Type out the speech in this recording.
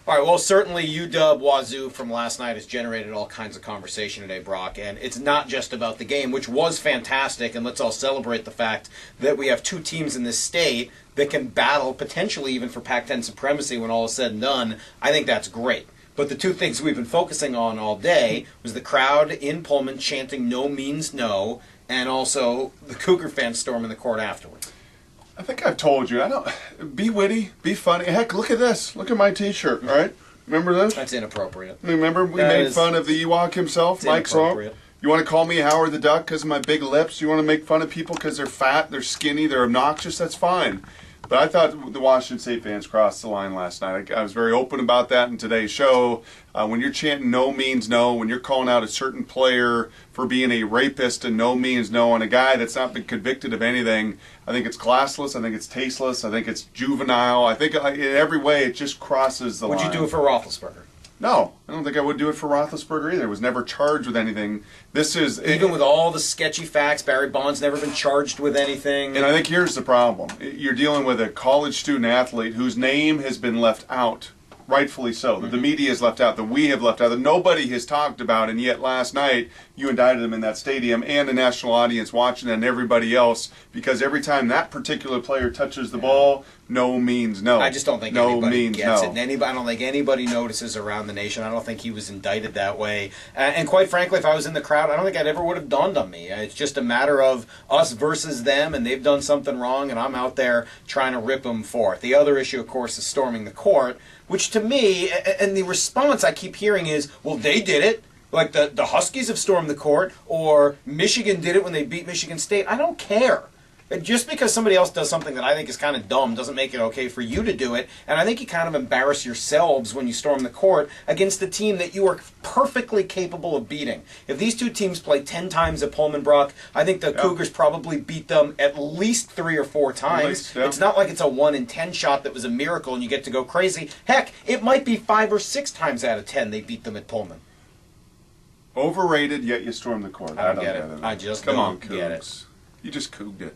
All right, well, certainly UW Wazoo from last night has generated all kinds of conversation today, Brock, and it's not just about the game, which was fantastic, and let's all celebrate the fact that we have two teams in this state that can battle potentially even for Pac-10 supremacy when all is said and done. I think that's great. But the two things we've been focusing on all day was the crowd in Pullman chanting "No means no," and also the Cougar fans storming the court afterwards. I think I've told you. Be witty, be funny. Heck, look at this. Look at my T-shirt. All right, remember this? That's inappropriate. Remember we made fun of the Ewok himself, Mike Salk. You want to call me Howard the Duck because of my big lips? You want to make fun of people because they're fat, they're skinny, they're obnoxious? That's fine. But I thought the Washington State fans crossed the line last night. I was very open about that in today's show. When you're chanting "no means no," when you're calling out a certain player for being a rapist and "no means no" on a guy that's not been convicted of anything, I think it's classless. I think it's tasteless. I think it's juvenile. I think in every way it just crosses the line. Would you do it for Roethlisberger? No, I don't think I would do it for Roethlisberger either. Was never charged with anything. This is even with all the sketchy facts. Barry Bonds never been charged with anything. And I think here's the problem: you're dealing with a college student athlete whose name has been left out, rightfully so. That the media has left out, that we have left out, that nobody has talked about, and yet last night you indicted him in that stadium and a national audience watching and everybody else because every time that particular player touches the ball, no means no. I just don't think anybody gets it. And I don't think anybody notices around the nation. I don't think he was indicted that way. And quite frankly, if I was in the crowd, I don't think it ever would have dawned on me. It's just a matter of us versus them, and they've done something wrong, and I'm out there trying to rip them for it. The other issue, of course, is storming the court, which to me, and the response I keep hearing is, well, they did it. Like the Huskies have stormed the court, or Michigan did it when they beat Michigan State. I don't care. Just because somebody else does something that I think is kind of dumb doesn't make it okay for you to do it. And I think you kind of embarrass yourselves when you storm the court against a team that you are perfectly capable of beating. If these two teams play 10 times at Pullman Brook, I think the Cougars probably beat them at least 3 or 4 times. It's not like it's a 1 in 10 shot that was a miracle and you get to go crazy. Heck, it might be 5 or 6 times out of 10 they beat them at Pullman. Overrated, yet you storm the court. I don't get it. I just don't get it. You just couged it.